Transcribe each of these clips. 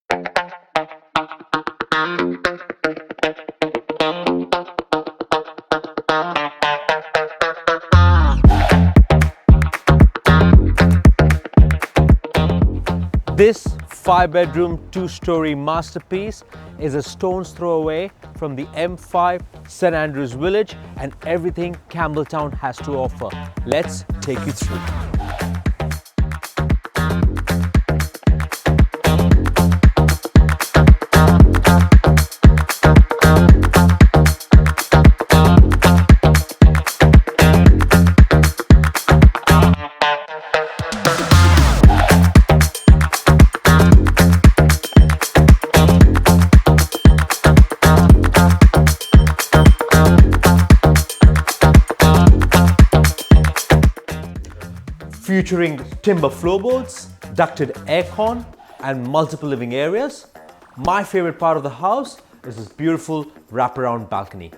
This 5-bedroom, 2-story masterpiece is a stone's throw away from the M5 St Andrews Village and everything Campbelltown has to offer. Let's take you through. Featuring timber floorboards, ducted aircon and multiple living areas. My favorite part of the house is this beautiful wraparound balcony.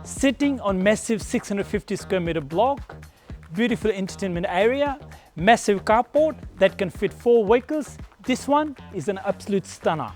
Sitting on massive 650 square meter block, beautiful entertainment area, massive carport that can fit 4 vehicles. This one is an absolute stunner.